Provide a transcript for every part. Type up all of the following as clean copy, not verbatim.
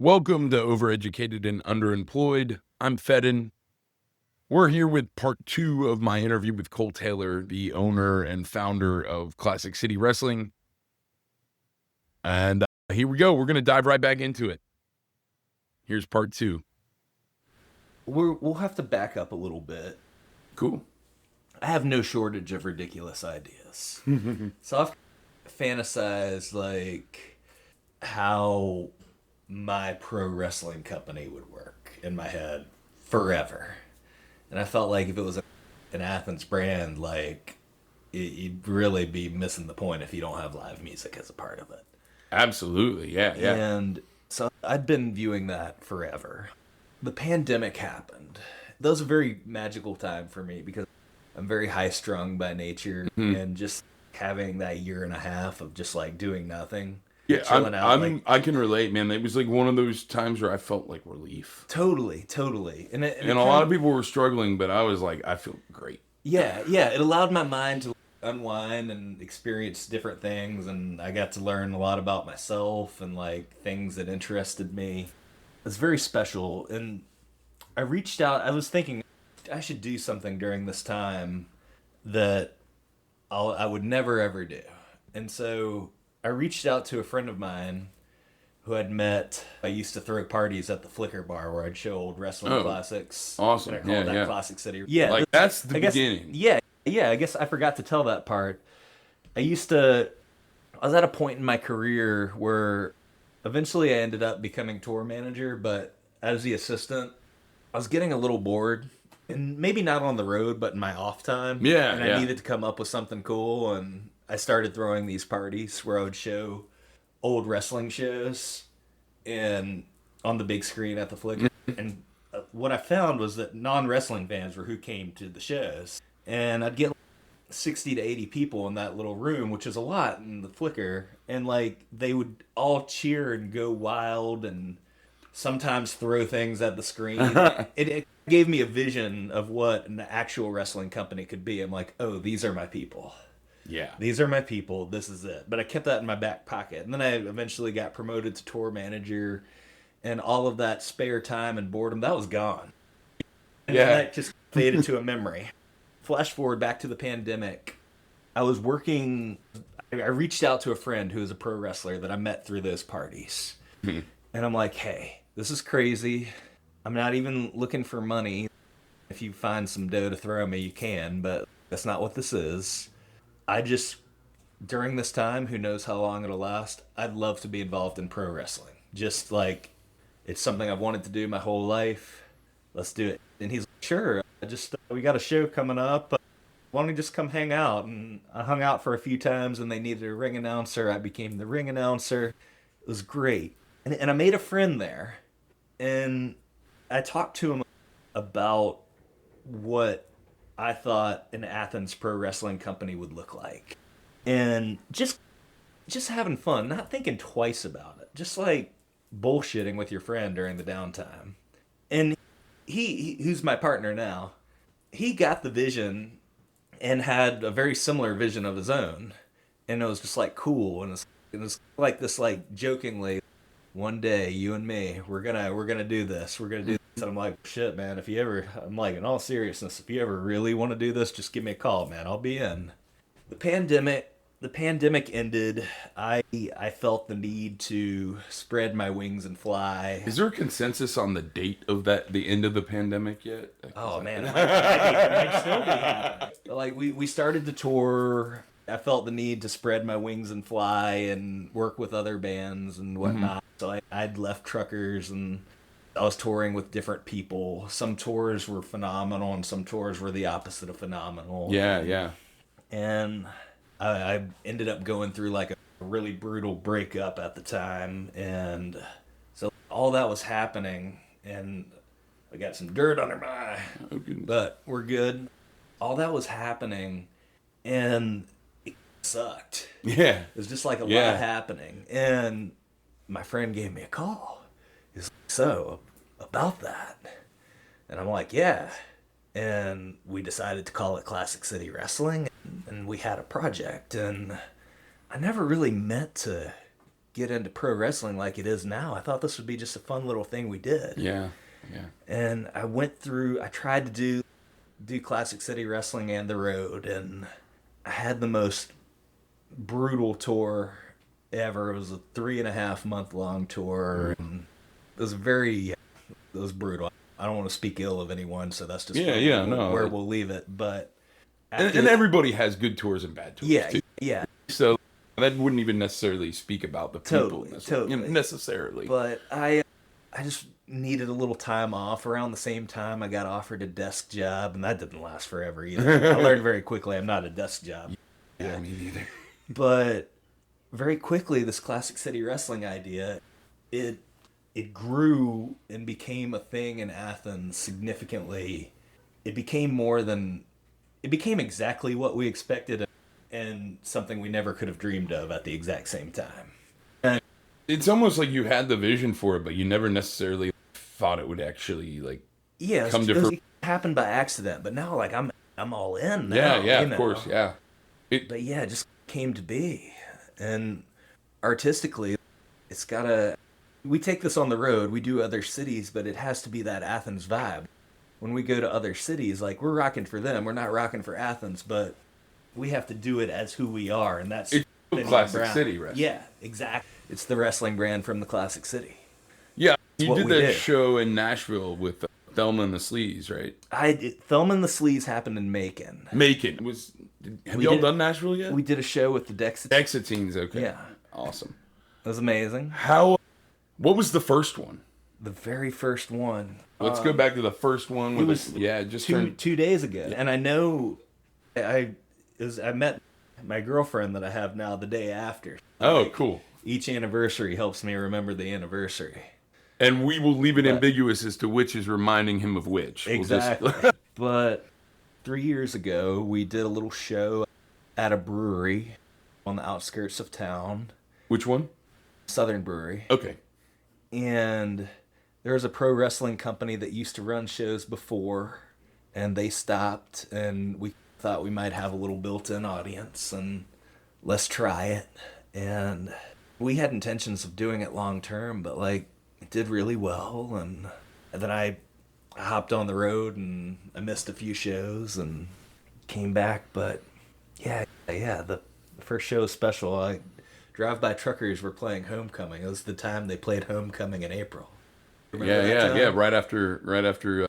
Welcome to Overeducated and Underemployed. I'm Feddun. We're here with part 2 of my interview with Cole Taylor, the owner and founder of Classic City Wrestling. And here we go. We're going to dive right back into it. Here's part 2. We'll have to back up a little bit. Cool. I have no shortage of ridiculous ideas. So I've fantasized like how my pro wrestling company would work in my head forever. And I felt like if it was an Athens brand, like you'd really be missing the point if you don't have live music as a part of it. Absolutely. Yeah. And so I'd been viewing that forever. The pandemic happened. That was a very magical time for me because I'm very high strung by nature, and just having that year and a half of just like doing nothing. Yeah, chilling out. I can relate, man. It was like one of those times where I felt like relief. Totally. And a lot of people were struggling, but I was like, I feel great. Yeah. It allowed my mind to unwind and experience different things, and I got to learn a lot about myself and like things that interested me. It was very special, and I reached out. I was thinking I should do something during this time that I would never ever do. And so I reached out to a friend of mine who I'd met. I used to throw parties at the Flicker Bar where I'd show old wrestling classics. Awesome. And I called that Classic City. Yeah. Like that's the beginning. Yeah. I guess I forgot to tell that part. I was at a point in my career where eventually I ended up becoming tour manager, but as the assistant, I was getting a little bored. And maybe not on the road, but in my off time. Yeah. And I needed to come up with something cool, and I started throwing these parties where I would show old wrestling shows and on the big screen at the Flicker. And what I found was that non-wrestling fans were who came to the shows. And I'd get 60 to 80 people in that little room, which is a lot in the Flicker. And like they would all cheer and go wild and sometimes throw things at the screen. It gave me a vision of what an actual wrestling company could be. I'm like, oh, these are my people. Yeah. These are my people. This is it. But I kept that in my back pocket. And then I eventually got promoted to tour manager, and all of that spare time and boredom, that was gone. And that just faded to a memory. Flash forward back to the pandemic. I reached out to a friend who is a pro wrestler that I met through those parties. And I'm like, hey, this is crazy. I'm not even looking for money. If you find some dough to throw me, you can, but that's not what this is. During this time, who knows how long it'll last, I'd love to be involved in pro wrestling. Just like, it's something I've wanted to do my whole life. Let's do it. And he's like, sure, we got a show coming up. Why don't you just come hang out? And I hung out for a few times, and they needed a ring announcer. I became the ring announcer. It was great. And I made a friend there. And I talked to him about what I thought an Athens pro wrestling company would look like. And just having fun, not thinking twice about it. Just like bullshitting with your friend during the downtime. And he who's my partner now, he got the vision and had a very similar vision of his own. And it was just like cool. And it was like this, like jokingly, one day, you and me, we're gonna do this. We're gonna do this. And I'm like, shit, man. I'm like, in all seriousness, if you ever really want to do this, just give me a call, man. I'll be in. The pandemic ended. I felt the need to spread my wings and fly. Is there a consensus on the date of the end of the pandemic yet? Oh man, it might still be happening. Like we started the tour. I felt the need to spread my wings and fly and work with other bands and whatnot. So I'd left Truckers, and I was touring with different people. Some tours were phenomenal, and some tours were the opposite of phenomenal. Yeah. And I ended up going through like a really brutal breakup at the time, and so all that was happening, and I got some dirt under my eye, but we're good. All that was happening, and it sucked. Yeah. It was just like a lot happening, and my friend gave me a call. He's like, so, about that? And I'm like, yeah. And we decided to call it Classic City Wrestling, and we had a project, and I never really meant to get into pro wrestling like it is now. I thought this would be just a fun little thing we did. Yeah. Yeah. And I tried to do Classic City Wrestling and the road, and I had the most brutal tour ever. It was a 3.5 month long tour, and it was brutal. I don't want to speak ill of anyone, so that's just where we'll leave it. But and everybody has good tours and bad tours. Yeah, too. yeah. So that wouldn't even necessarily speak about the people necessarily. But I just needed a little time off. Around the same time, I got offered a desk job, and that didn't last forever either. I learned very quickly I'm not a desk job. Yeah, me neither. But very quickly, this Classic City Wrestling idea, it grew and became a thing in Athens significantly. It became exactly what we expected and something we never could have dreamed of at the exact same time. It's almost like you had the vision for it, but you never necessarily thought it would actually come to fruition. It happened by accident, but now I'm all in now. Yeah, of course, yeah. But yeah, it just came to be. And artistically, we take this on the road, we do other cities, but it has to be that Athens vibe. When we go to other cities, we're rocking for them, we're not rocking for Athens, but we have to do it as who we are, and that's it's Classic City, right? Yeah, exactly. It's the wrestling brand from the Classic City. Yeah, you did that show in Nashville with Thelma and the Sleaze, right? Thelma and the Sleaze happened in Macon. Have y'all done Nashville yet? We did a show with the Dexatines, okay. Yeah. Awesome. It was amazing. What was the first one? The very first one. Let's go back to the first one. It was just 2 days ago. And I know I met my girlfriend that I have now the day after. Oh, cool. Each anniversary helps me remember the anniversary. And we will leave it ambiguous as to which is reminding him of which. Exactly. But 3 years ago, we did a little show at a brewery on the outskirts of town. Which one? Southern Brewery. Okay. And there was a pro wrestling company that used to run shows before, and they stopped, and we thought we might have a little built-in audience, and let's try it. And we had intentions of doing it long-term, but it did really well, and then I hopped on the road, and I missed a few shows, and came back, but yeah, the first show was special. Drive-By Truckers were playing Homecoming. It was the time they played Homecoming in April. Yeah. Right after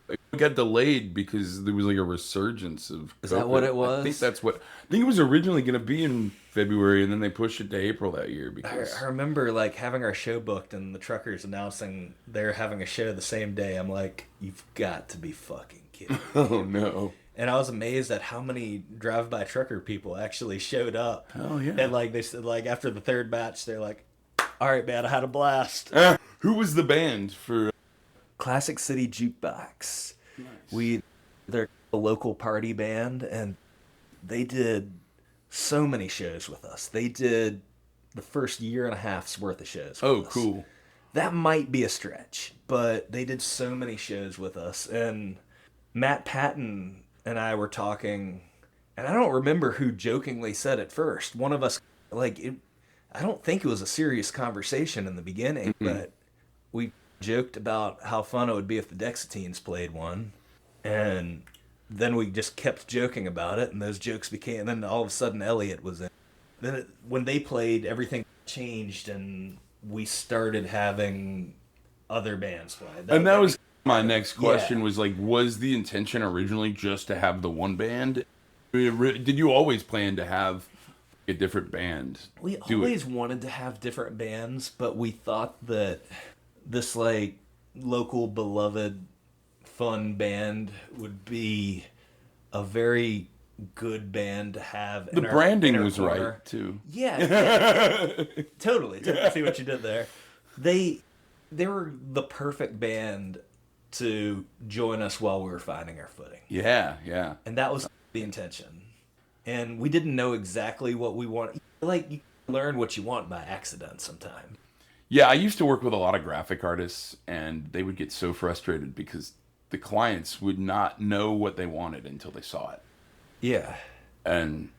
it got delayed because there was a resurgence of COVID. Is that what it was? I think it was originally going to be in February, and then they pushed it to April that year. Because I remember having our show booked and the truckers announcing they're having a show the same day. I'm like, you've got to be fucking kidding. Oh no. And I was amazed at how many Drive-By Trucker people actually showed up. Oh, yeah. And they said, after the third match, they're like, all right, man, I had a blast. Who was the band for? Classic City Jukebox. Nice. They're a local party band, and they did so many shows with us. They did the first year and a half's worth of shows with us. Cool. That might be a stretch, but they did so many shows with us. And Matt Patton and I were talking, and I don't remember who jokingly said it first. One of us, I don't think it was a serious conversation in the beginning, but we joked about how fun it would be if the Dexatines played one. And then we just kept joking about it, and those jokes and then all of a sudden Elliot was in. Then when they played, everything changed, and we started having other bands play. That was my next question. Was the intention originally just to have the one band? Did you always plan to have a different band? We always wanted to have different bands, but we thought that this local beloved fun band would be a very good band to have. The branding was right too. Yeah. Totally. See what you did there. They were the perfect band to join us while we were finding our footing. Yeah. And that was the intention. And we didn't know exactly what we wanted. You learn what you want by accident sometimes. Yeah, I used to work with a lot of graphic artists, and they would get so frustrated because the clients would not know what they wanted until they saw it. Yeah. And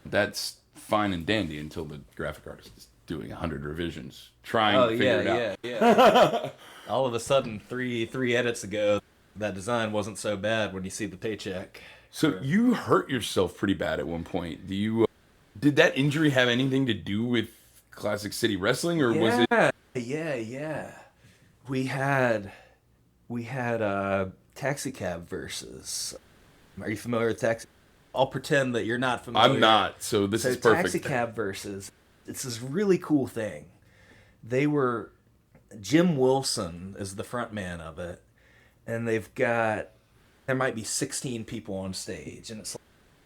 that's fine and dandy until the graphic artist doing 100 revisions, trying Oh to figure yeah, it yeah, out. yeah. All of a sudden, three edits ago, that design wasn't so bad when you see the paycheck. So you hurt yourself pretty bad at one point. Did that injury have anything to do with Classic City Wrestling, or was it? Yeah, yeah. We had taxi cab versus. Are you familiar with taxi? I'll pretend that you're not familiar. I'm not, so this So is perfect. taxi cab versus. It's this really cool thing. They were Jim Wilson is the front man of it, and there might be 16 people on stage, and it's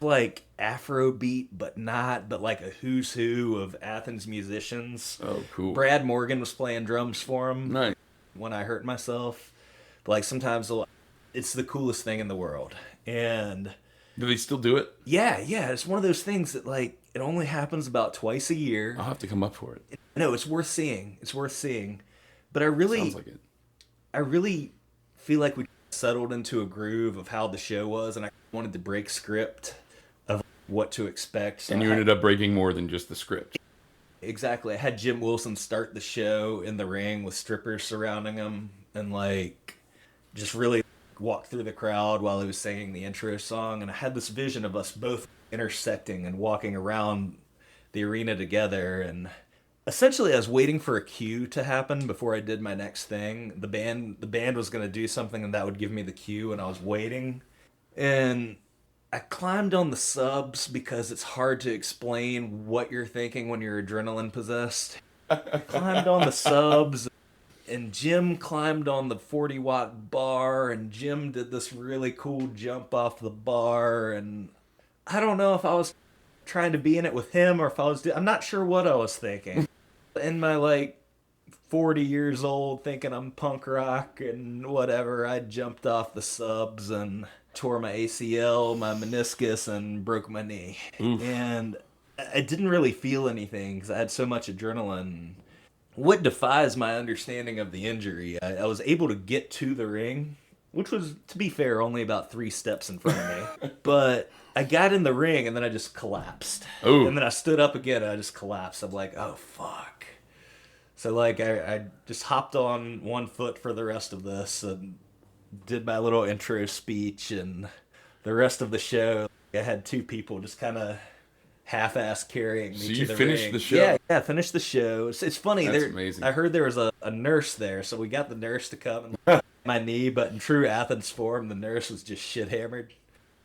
like Afrobeat, but not, but like a who's who of Athens musicians. Oh, cool. Brad Morgan was playing drums for him Nice. when I hurt myself. But like sometimes it's the coolest thing in the world. And Do they still do it? yeah, it's one of those things that like it only happens about twice a year. I'll have to come up for it. No, it's worth seeing. It's worth seeing. But Sounds like it. I really feel like we settled into a groove of how the show was, and I wanted to break script of what to expect. So And you ended up breaking more than just the script. exactly. I had Jim Wilson start the show in the ring with strippers surrounding him, and like just really walk through the crowd while he was singing the intro song. And I had this vision of us both intersecting and walking around the arena together. And essentially, I was waiting for a cue to happen before I did my next thing. The band was going to do something, and that would give me the cue. And I was waiting, and I climbed on the subs because it's hard to explain what you're thinking when you're adrenaline possessed. I climbed on the subs, and Jim climbed on the 40-watt bar, and Jim did this really cool jump off the bar. And I don't know if I was trying to be in it with him or if I'm not sure what I was thinking. In my like 40 years old thinking I'm punk rock and whatever, I jumped off the subs and tore my ACL, my meniscus, and broke my knee. Oof. And I didn't really feel anything because I had so much adrenaline. What defies my understanding of the injury, I was able to get to the ring, which was, to be fair, only about 3 steps in front of me. But I got in the ring, and then I just collapsed. Oh. And then I stood up again, and I just collapsed. I'm like, oh, fuck. So, like, I just hopped on one foot for the rest of this and did my little intro speech. And the rest of the show, I had 2 people just kind of half-ass carrying me So to you the finished ring. the show? Yeah, finished the show. It's funny. That's amazing. I heard there was a nurse there, so we got the nurse to come and my knee, but in true Athens form, the nurse was just shit-hammered.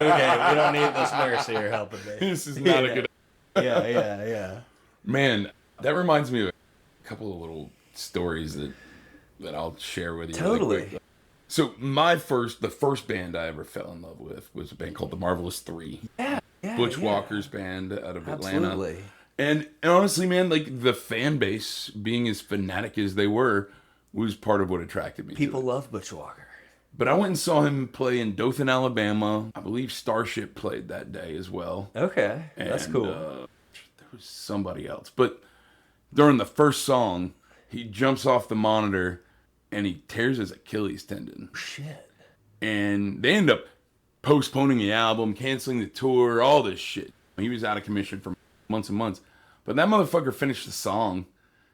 Okay, we don't need this nurse here helping me. This is not a good... Yeah. Man, that reminds me of a couple of little stories that I'll share with you. Totally. Really quick. So the first band I ever fell in love with was a band called the Marvelous Three. Yeah. Butch Walker's band out of Atlanta. Absolutely. And honestly, man, like the fan base, being as fanatic as they were, was part of what attracted me People to it. love Butch Walker. But I went and saw him play in Dothan, Alabama. I believe Starship played that day as well. Okay, that's And, cool. There was somebody else. But during the first song, he jumps off the monitor and he tears his Achilles tendon. Shit. And they end up postponing the album, canceling the tour, all this shit. He was out of commission for months and months. But that motherfucker finished the song.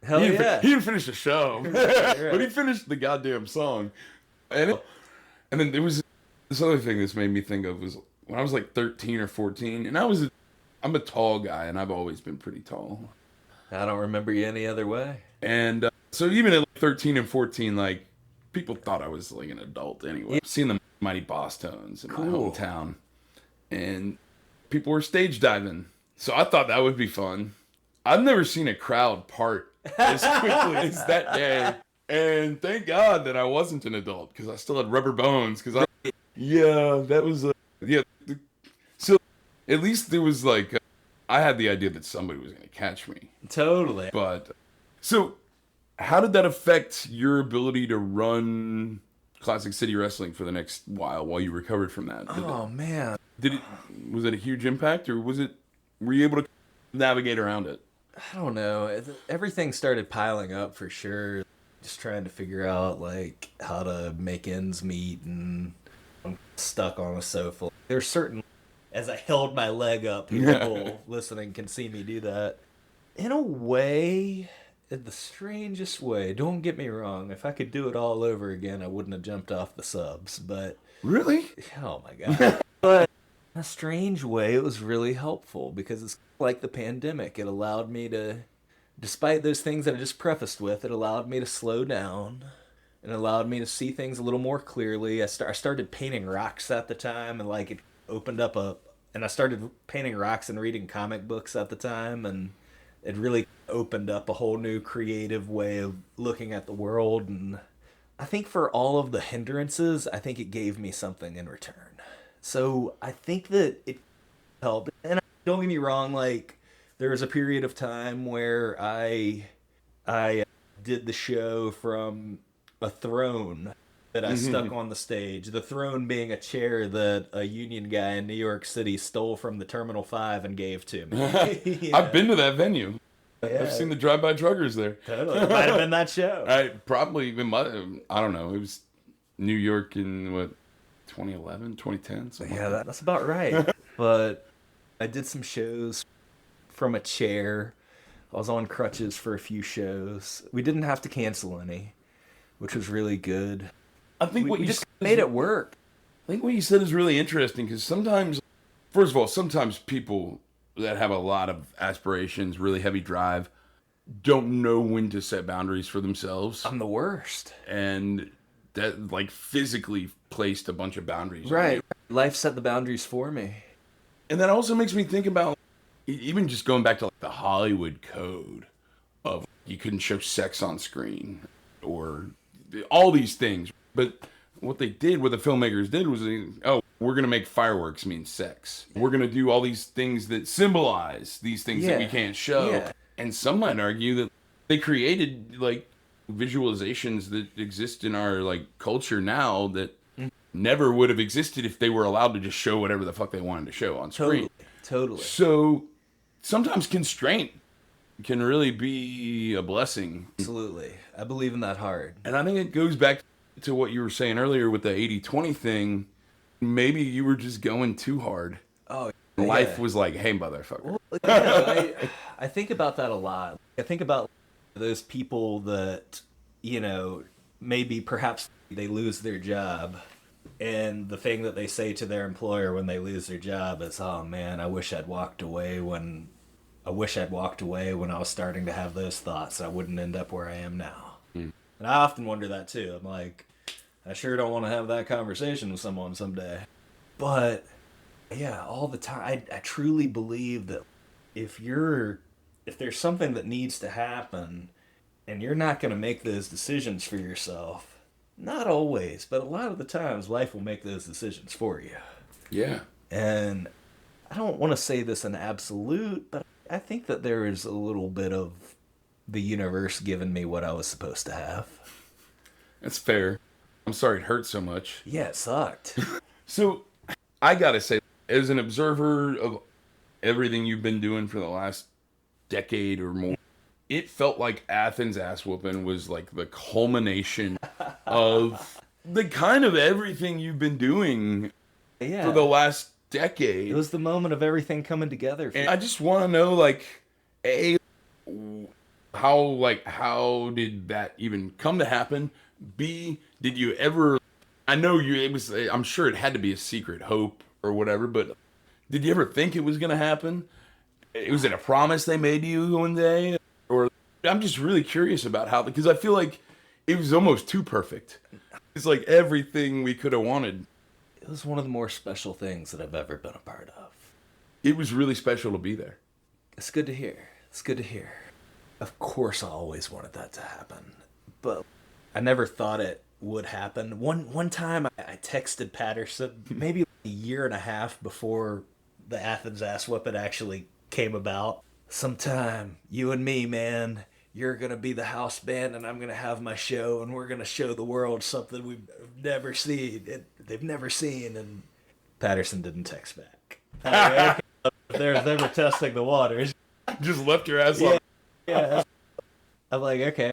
Hell he yeah. He didn't finish the show. Right. But he finished the goddamn song. And then there was this other thing this made me think of was when I was like 13 or 14, and I'm a tall guy, and I've always been pretty tall. I don't remember you any other way. And so even at like 13 and 14, like, people thought I was like an adult anyway. Seeing the Mighty Boss Tones in my hometown, and people were stage diving. So I thought that would be fun. I've never seen a crowd part as quickly as that day. And thank God that I wasn't an adult, because I still had rubber bones. Because that was So at least there was like, I had the idea that somebody was going to catch me. Totally. But so, how did that affect your ability to run Classic City Wrestling for the next while you recovered from that? Man. Was it a huge impact, or were you able to navigate around it? I don't know. Everything started piling up for sure. Just trying to figure out like how to make ends meet, and I'm stuck on a sofa. There's certain, as I held my leg up, people listening can see me do that. In a way, in the strangest way. Don't get me wrong. If I could do it all over again, I wouldn't have jumped off the subs. But Really? oh my god. But in a strange way, it was really helpful because it's like the pandemic. It allowed me to, despite those things that I just prefaced with, it allowed me to slow down and allowed me to see things a little more clearly. I started painting rocks at the time, and like it opened up a, and I started painting rocks and reading comic books at the time, and it really opened up a whole new creative way of looking at the world. And I think for all of the hindrances, I think it gave me something in return. So I think that it helped. And don't get me wrong, like there was a period of time where I did the show from a throne that I stuck on the stage. The throne being a chair that a union guy in New York City stole from the Terminal 5 and gave to me. I've been to that venue. Yeah. I've seen the drive-by truckers there. Totally. It might have been that show. I don't know. It was New York in what, 2011, 2010, something Yeah, like that. that's about right. But I did some shows from a chair. I was on crutches for a few shows. We didn't have to cancel any, which was really good. I think what We you just said made it work. I think what you said is really interesting because sometimes, first of all, sometimes people that have a lot of aspirations, really heavy drive, don't know when to set boundaries for themselves, I'm the worst. and that like physically placed a bunch of boundaries. on Right. you. Life set the boundaries for me. And that also makes me think about even just going back to like the Hollywood code of you couldn't show sex on screen or all these things. But what the filmmakers did was, we're going to make fireworks mean sex. We're going to do all these things that symbolize these things that we Yeah. can't show. Yeah. And some might argue that they created like visualizations that exist in our like culture now that never would have existed if they were allowed to just show whatever the fuck they wanted to show on screen. Totally. So sometimes constraint can really be a blessing. Absolutely. I believe in that hard. And I think it goes back to what you were saying earlier with the 80-20 thing. Maybe you were just going too hard. Oh, Life yeah. was like, hey, motherfucker. Well, you know, I think about that a lot. I think about those people that, maybe perhaps they lose their job. And the thing that they say to their employer when they lose their job is, oh man, I wish I'd walked away when I was starting to have those thoughts. I wouldn't end up where I am now. And I often wonder that too. I'm like, I sure don't want to have that conversation with someone someday. But yeah, all the time, I truly believe that if there's something that needs to happen and you're not going to make those decisions for yourself, not always, but a lot of the times life will make those decisions for you. Yeah. And I don't want to say this in absolute, but I think that there is a little bit of the universe giving me what I was supposed to have. That's fair. I'm sorry it hurt so much. Yeah, it sucked. So I gotta say, as an observer of everything you've been doing for the last decade or more, it felt like Athens Ass-Whooping was like the culmination of the kind of everything you've been doing Yeah. for the last decade. It was the moment of everything coming together. And I just want to know, like, A, how did that even come to happen? B, did you ever, I'm sure it had to be a secret hope or whatever, but did you ever think it was going to happen? Was it a promise they made you one day? Or I'm just really curious about how, because I feel like it was almost too perfect. It's like everything we could have wanted. It was one of the more special things that I've ever been a part of. It was really special to be there. It's good to hear. It's good to hear. Of course, I always wanted that to happen, but I never thought it would happen. One time, I texted Patterson, maybe a year and a half before the Athens Ass-Whooping actually came about. Sometime, you and me, man, you're gonna be the house band, and I'm gonna have my show, and we're gonna show the world something we've never seen. They've never seen. And Patterson didn't text back. There's never testing the waters. Just left your ass Yeah. up. Yeah. I'm like, okay,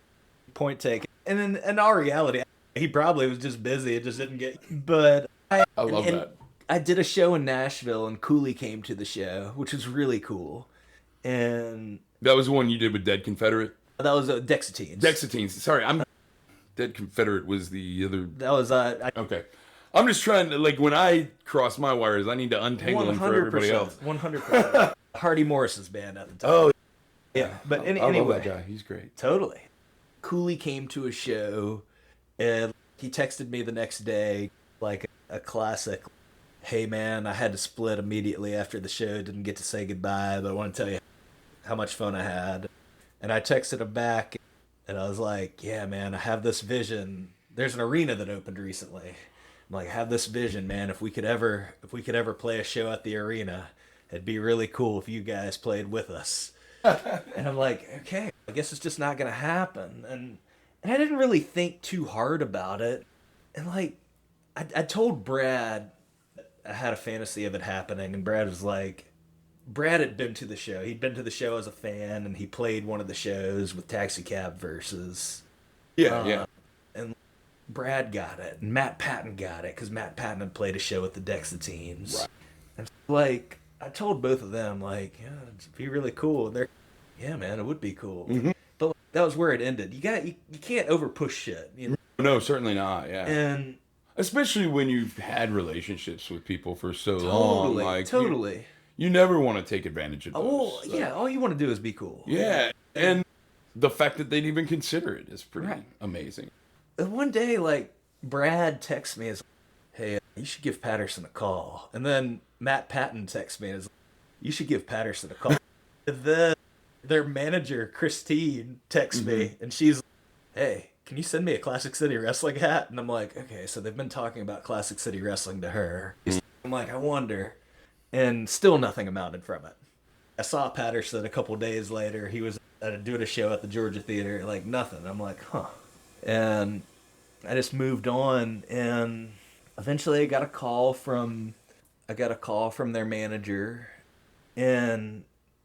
point taken. And in our reality, he probably was just busy and just didn't get. But I love that. I did a show in Nashville, and Cooley came to the show, which was really cool. And That was the one you did with Dead Confederate? That was Dexatines. Dexatines. Sorry, I'm Dead Confederate was the other. That was Okay. I'm just trying to, like, when I cross my wires, I need to untangle them for everybody else. 100%. Hardy Morris's band at the time. Oh, yeah. But I anyway, love that guy. He's great. Totally. Cooley came to a show, and he texted me the next day, like a classic, "Hey man, I had to split immediately after the show. Didn't get to say goodbye, but I want to tell you how much fun I had." And I texted him back, and I was like, "Yeah man, I have this vision. There's an arena that opened recently. I'm like, I have this vision, man. If we could ever play a show at the arena, it'd be really cool if you guys played with us." And I'm like, okay, I guess it's just not gonna happen. And I didn't really think too hard about it. And like, I told Brad I had a fantasy of it happening, and Brad was like, Brad had been to the show. He'd been to the show as a fan, and he played one of the shows with Taxi Cab Versus. Yeah. And Brad got it, and Matt Patton got it, because Matt Patton had played a show with the Dexatines. Right. And like, I told both of them, like, yeah, it'd be really cool. And they're, yeah, man, it would be cool. Mm-hmm. But like, that was where it ended. You can't over push shit. You know? No, certainly not. Yeah. And especially when you've had relationships with people for so long, like totally. You never want to take advantage of those. Oh, yeah. All you want to do is be cool. Yeah, and the fact that they'd even consider it is pretty amazing. And one day, like, Brad texts me as, "Hey, you should give Patterson a call." And then Matt Patton texts me as, "You should give Patterson a call." And then their manager, Christine, texts me, and she's like, "Hey, can you send me a Classic City Wrestling hat?" And I'm like, okay, so they've been talking about Classic City Wrestling to her. I'm like, I wonder. And still nothing amounted from it. I saw Patterson a couple days later. He was doing a show at the Georgia Theater, like nothing. I'm like, huh. And I just moved on, and eventually I got a call from their manager, and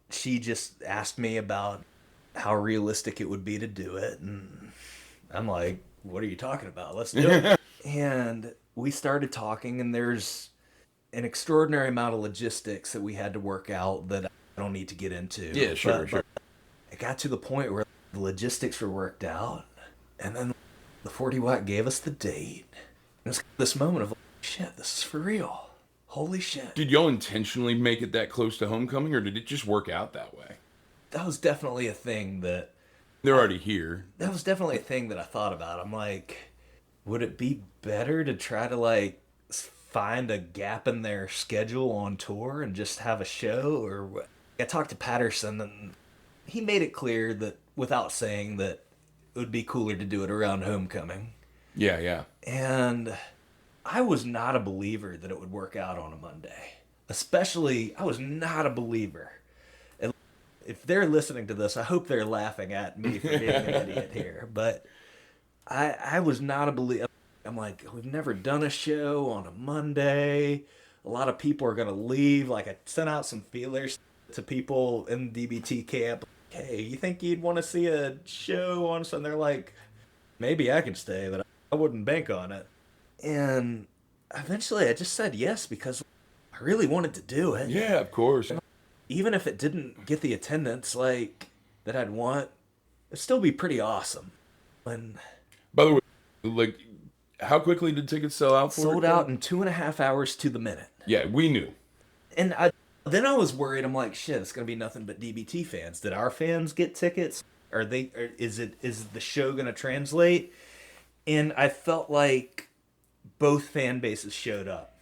she just asked me about how realistic it would be to do it, and I'm like, what are you talking about? Let's do it. And we started talking, and there's an extraordinary amount of logistics that we had to work out that I don't need to get into. Yeah, sure. But it got to the point where the logistics were worked out, and then the 40 Watt gave us the date. And it's this moment of, like, shit, this is for real. Holy shit. Did y'all intentionally make it that close to homecoming, or did it just work out that way? That was definitely a thing that... They're already here. That was definitely a thing that I thought about. I'm like, would it be better to try to, like, find a gap in their schedule on tour and just have a show? Or what? I talked to Patterson, and he made it clear that, without saying, that it would be cooler to do it around homecoming. Yeah. And I was not a believer that it would work out on a Monday. Especially, I was not a believer. And if they're listening to this, I hope they're laughing at me for being an idiot here. But I was not a believer. I'm like, we've never done a show on a Monday. A lot of people are going to leave. Like, I sent out some feelers to people in the DBT camp. Hey, you think you'd want to see a show on something? They're like, maybe I can stay, but I wouldn't bank on it. And eventually I just said yes, because I really wanted to do it. Yeah, of course. Even if it didn't get the attendance, like, that I'd want, it'd still be pretty awesome. And by the way, like, how quickly did tickets sell out for sold out in 2.5 hours to the minute. Yeah, we knew. And then I was worried. I'm like, shit, it's gonna be nothing but DBT fans. Did our fans get tickets? Is the show gonna translate? And I felt like both fan bases showed up.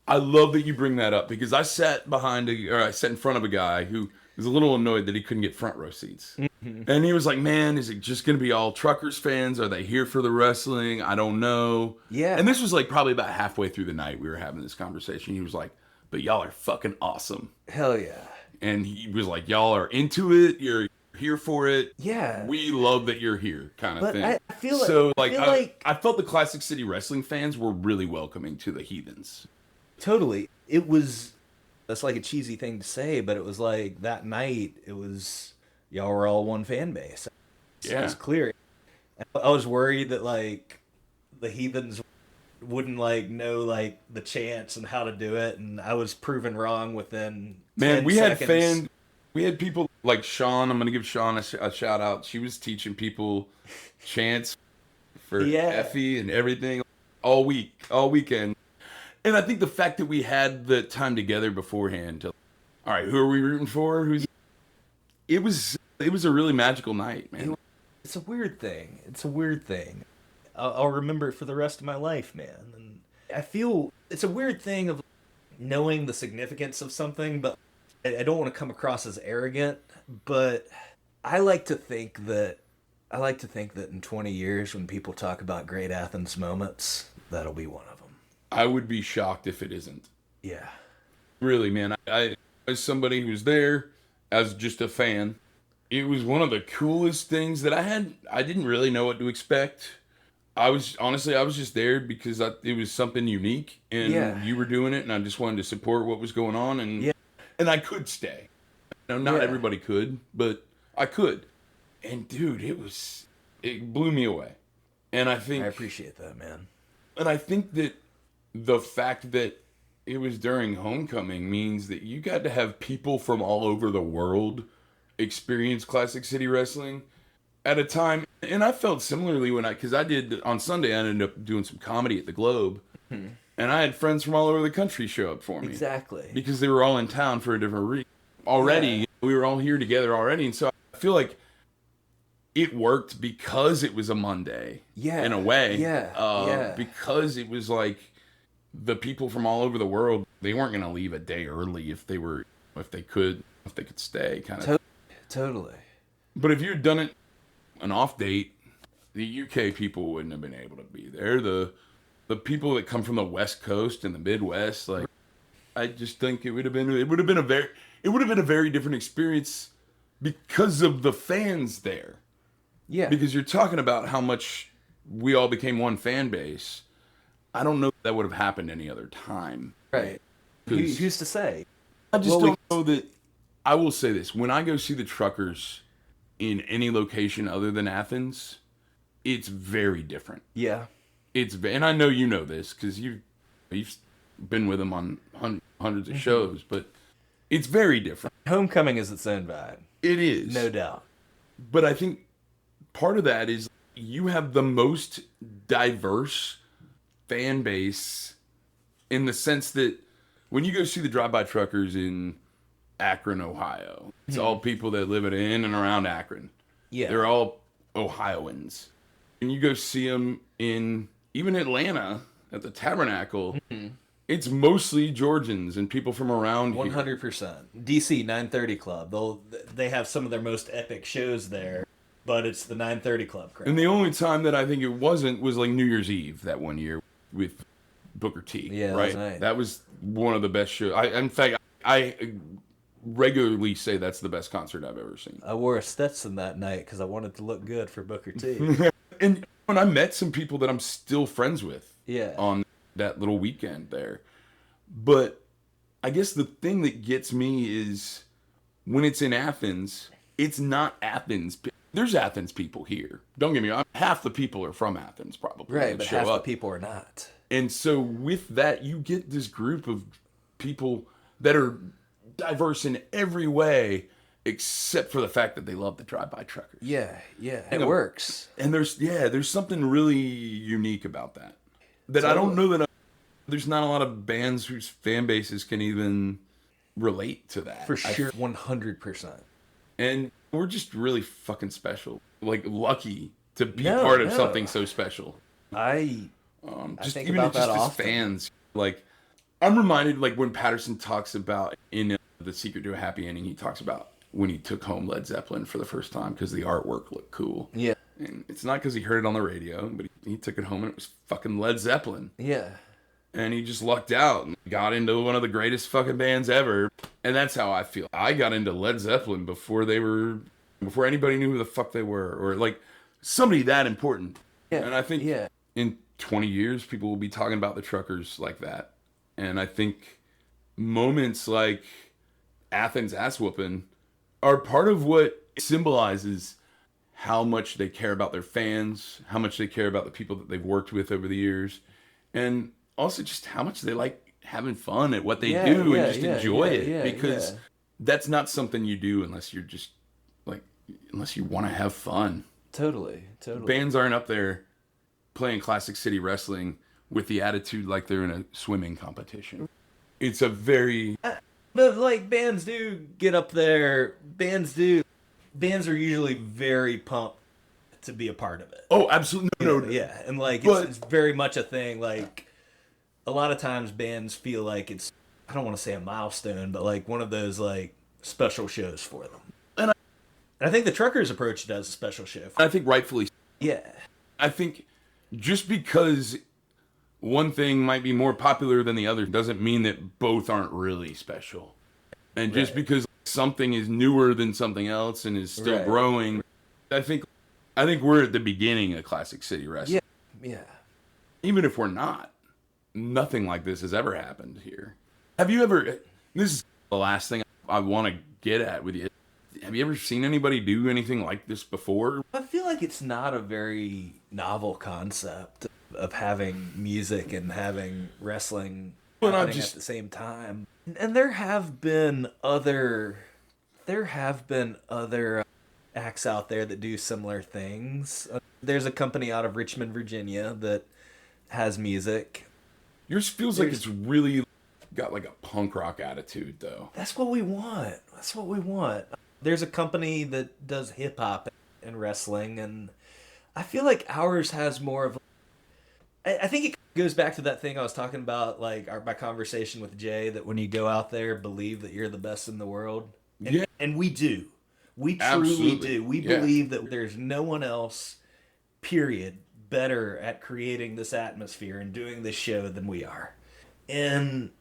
I love that you bring that up, because I sat in front of a guy who was a little annoyed that he couldn't get front row seats. Mm-hmm. And he was like, man, is it just going to be all Truckers fans? Are they here for the wrestling? I don't know. Yeah. And this was like probably about halfway through the night we were having this conversation. He was like, but y'all are fucking awesome. Hell yeah. And he was like, y'all are into it. You're here for it. Yeah. We love that you're here, kind of thing. I feel like... So, like, I felt the Classic City Wrestling fans were really welcoming to the heathens. Totally. It was... That's like a cheesy thing to say, but it was like that night, it was... Y'all were all one fan base. Yeah. It's clear. I was worried that, like, the heathens wouldn't, like, know, like, the chants and how to do it, and I was proven wrong within 10 seconds. We had people like Sean. I'm going to give Sean a shout out. She was teaching people chants for Effie and everything all weekend. And I think the fact that we had the time together beforehand to, all right, who are we rooting for? It was a really magical night, man. It's a weird thing. I'll remember it for the rest of my life, man. And I feel it's a weird thing of knowing the significance of something, but I don't want to come across as arrogant, but I like to think that in 20 years when people talk about great Athens moments, that'll be one of them. I would be shocked if it isn't. Yeah. Really, man. I as somebody who's there as just a fan, it was one of the coolest things that I had. I didn't really know what to expect. I was just there because it was something unique, and you were doing it, and I just wanted to support what was going on, and I could stay. Not everybody could, but I could. And dude, it blew me away. And I appreciate that, man. And I think that the fact that it was during homecoming means that you got to have people from all over the world experience Classic City Wrestling at a time. And I felt similarly because I did on Sunday, I ended up doing some comedy at the Globe. And I had friends from all over the country show up for me. Exactly. Because they were all in town for a different reason. Already, we were all here together already. And so I feel like it worked because it was a Monday. Yeah. In a way. Yeah. Because it was like the people from all over the world, they weren't going to leave a day early if they could stay kind of. Totally. But if you had done it an off date, the UK people wouldn't have been able to be there. The people that come from the West Coast and the Midwest, like, I just think it would have been a very different experience because of the fans there. Yeah. Because you're talking about how much we all became one fan base. I don't know if that would have happened any other time. Right. Who's to say? I just don't know that. I will say this. When I go see the Truckers in any location other than Athens, it's very different. Yeah. And I know you know this because you've been with them on hundreds of shows, but it's very different. Homecoming is its own vibe. It is. No doubt. But I think part of that is you have the most diverse fan base in the sense that when you go see the Drive-By Truckers in Akron, Ohio, it's all people that live in and around Akron. Yeah. They're all Ohioans. And you go see them in even Atlanta at the Tabernacle, it's mostly Georgians and people from around 100%. DC 930 Club. They have some of their most epic shows there, but it's the 930 Club crowd. And the only time that I think it wasn't was like New Year's Eve that one year with Booker T. Yeah, right. That was one of the best shows. I regularly say that's the best concert I've ever seen. I wore a Stetson that night because I wanted to look good for Booker T. And when I met some people that I'm still friends with on that little weekend there. But I guess the thing that gets me is when it's in Athens, it's not Athens. There's Athens people here. Don't get me wrong. Half the people are from Athens probably. Right, but half the people are not. And so with that, you get this group of people that are diverse in every way, except for the fact that they love the Drive-By Truckers. Yeah. It works. And there's something really unique about that. I don't know that there's not a lot of bands whose fan bases can even relate to that. For sure, 100%. And we're just really fucking special. Like, lucky to be part of something so special. I think even about that often. Fans, like, I'm reminded, like, when Patterson talks about in The Secret to a Happy Ending, he talks about when he took home Led Zeppelin for the first time because the artwork looked cool. Yeah. And it's not because he heard it on the radio, but he took it home and it was fucking Led Zeppelin. Yeah. And he just lucked out and got into one of the greatest fucking bands ever. And that's how I feel. I got into Led Zeppelin before anybody knew who the fuck they were, or like somebody that important. Yeah. And I think in 20 years, people will be talking about the Truckers like that. And I think moments like Athens Ass-Whooping are part of what symbolizes how much they care about their fans, how much they care about the people that they've worked with over the years, and also just how much they like having fun at what they do and just enjoy it. Because that's not something you do unless you're just like, unless you want to have fun. Totally. Bands aren't up there playing Classic City Wrestling with the attitude like they're in a swimming competition. It's a very But like bands do get up there. Bands are usually very pumped to be a part of it. oh, absolutely no, Yeah, and like but it's very much a thing. Like a lot of times bands feel like it's, I don't want to say a milestone, but like one of those like special shows for them. and And I think the Truckers approach it as a special show. I think rightfully, Yeah, I think just because one thing might be more popular than the other doesn't mean that both aren't really special. And just Right. because something is newer than something else and is still Right. growing, I think we're at the beginning of Classic City Wrestling. yeah. Even if we're not, nothing like this has ever happened here. Have you ever? This is the last thing I want to get at with you. Have you ever seen anybody do anything like this before? I feel like it's not a very novel concept of having music and having wrestling Well, not happening just- at the same time. And there have been other acts out there that do similar things. There's a company out of Richmond, Virginia that has music. Yours feels like it's really got like a punk rock attitude, though. That's what we want. That's what we want. There's a company that does hip hop and wrestling, and I feel like ours has more of. I think it goes back to that thing I was talking about, like my conversation with Jay, that when you go out there, believe that you're the best in the world. And, Yeah. and we do. We truly Absolutely. do. We Yeah. believe that there's no one else, period, better at creating this atmosphere and doing this show than we are. And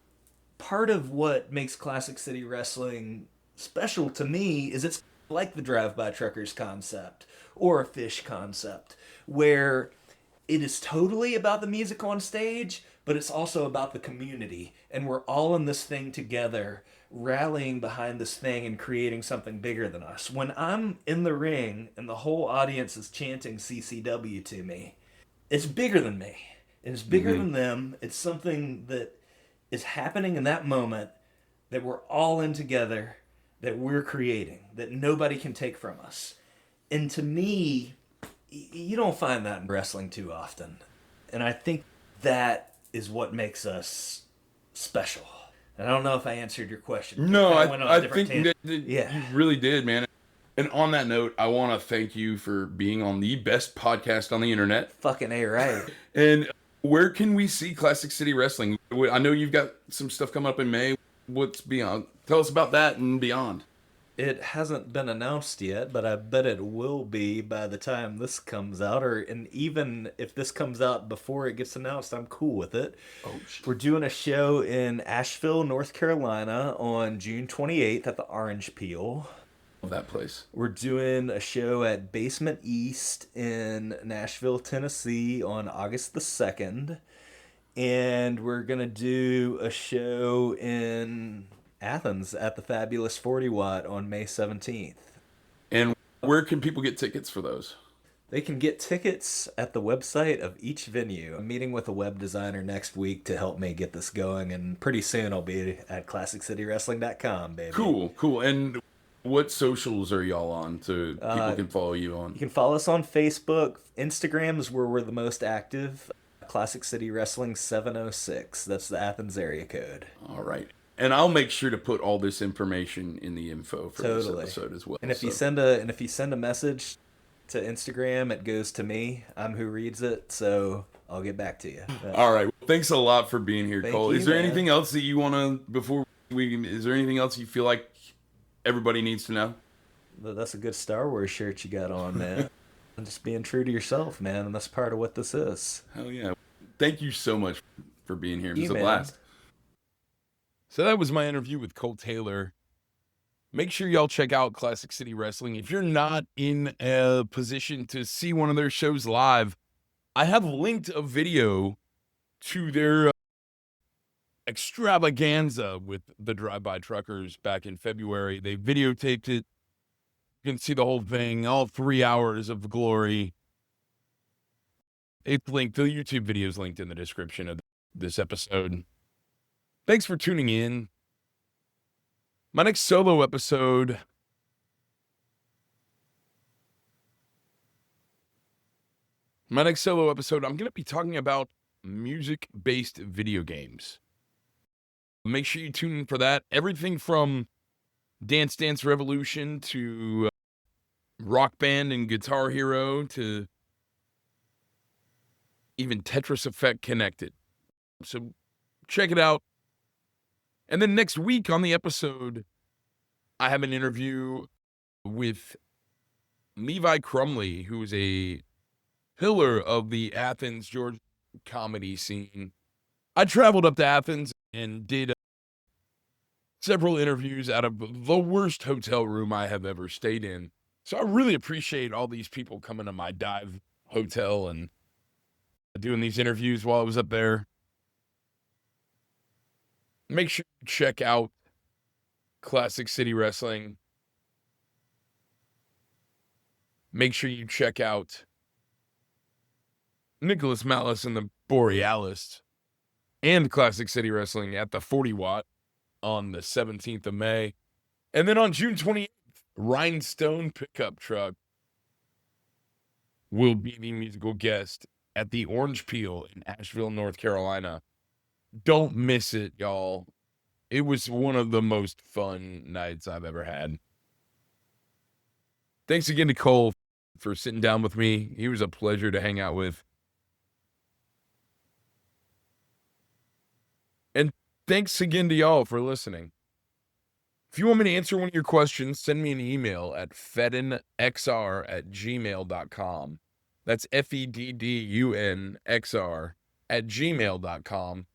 part of what makes Classic City Wrestling special to me is it's like the Drive-By Truckers concept or a Fish concept, where it is totally about the music on stage, but it's also about the community. And we're all in this thing together, rallying behind this thing and creating something bigger than us. When I'm in the ring and the whole audience is chanting CCW to me, it's bigger than me. It's bigger than them. It's something that is happening in that moment that we're all in together, that we're creating, that nobody can take from us. And to me, you don't find that in wrestling too often. And I think that is what makes us special. And I don't know if I answered your question. No, kinda went on a I different think tangent. that Yeah. you really did, man. And on that note, I want to thank you for being on the best podcast on the internet. Fucking A, right. And where can we see Classic City Wrestling? I know you've got some stuff coming up in May. What's beyond? Tell us about that and beyond. It hasn't been announced yet, but I bet it will be by the time this comes out. And even if this comes out before it gets announced, I'm cool with it. Oh, shit. We're doing a show in Asheville, North Carolina on June 28th at the Orange Peel. Love that place. We're doing a show at Basement East in Nashville, Tennessee on August the 2nd. And we're going to do a show in Athens at the Fabulous 40 Watt on May 17th. And where can people get tickets for those? They can get tickets at the website of each venue. I'm meeting with a web designer next week to help me get this going, and pretty soon I'll be at ClassicCityWrestling.com, baby. Cool. And what socials are y'all on so people can follow you on? You can follow us on Facebook. Instagram is where we're the most active. Classic City Wrestling 706. That's the Athens area code. All right. And I'll make sure to put all this information in the info for this episode as well. And if you send a message to Instagram, it goes to me. I'm who reads it, so I'll get back to you. All right. Well, thanks a lot for being here, Thank Cole. you, Is there man. anything else that you want to is there anything else you feel like everybody needs to know? That's a good Star Wars shirt you got on, man. And just being true to yourself, man, and that's part of what this is. Hell yeah. Thank you so much for being here. It was a man. blast. So that was my interview with Cole Taylor. Make sure y'all check out Classic City Wrestling. If you're not in a position to see one of their shows live, I have linked a video to their extravaganza with the Drive-By Truckers back in February. They videotaped it. You can see the whole thing, all 3 hours of glory. It's linked. The YouTube video is linked in the description of this episode. Thanks for tuning in. My next solo episode, I'm going to be talking about music-based video games. Make sure you tune in for that. Everything from Dance Dance Revolution to Rock Band and Guitar Hero to even Tetris Effect Connected. So check it out. And then next week on the episode, I have an interview with Levi Crumley, who is a pillar of the Athens, Georgia comedy scene. I traveled up to Athens and did several interviews out of the worst hotel room I have ever stayed in. So I really appreciate all these people coming to my dive hotel and doing these interviews while I was up there. Make sure you check out Classic City Wrestling. Make sure you check out Nicholas Malice and the Borealist and Classic City Wrestling at the 40 Watt on the 17th of May. And then on June 28th, Rhinestone Pickup Truck will be the musical guest at the Orange Peel in Asheville, North Carolina. Don't miss it, y'all. It was one of the most fun nights I've ever had. Thanks again to Cole for sitting down with me. He was a pleasure to hang out with. And thanks again to y'all for listening. If you want me to answer one of your questions, send me an email at feddunxr@gmail.com. That's feddunxr@gmail.com.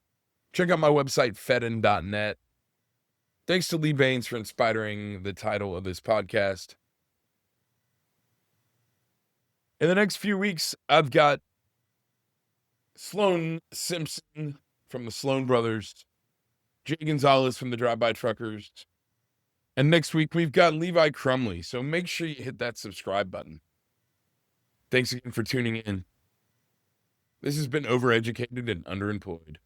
Check out my website, feddun.net. Thanks to Lee Baines for inspiring the title of this podcast. In the next few weeks, I've got Sloan Simpson from the Sloan Brothers, Jay Gonzalez from the Drive-By Truckers, and next week we've got Levi Crumley, so make sure you hit that subscribe button. Thanks again for tuning in. This has been Overeducated and Underemployed.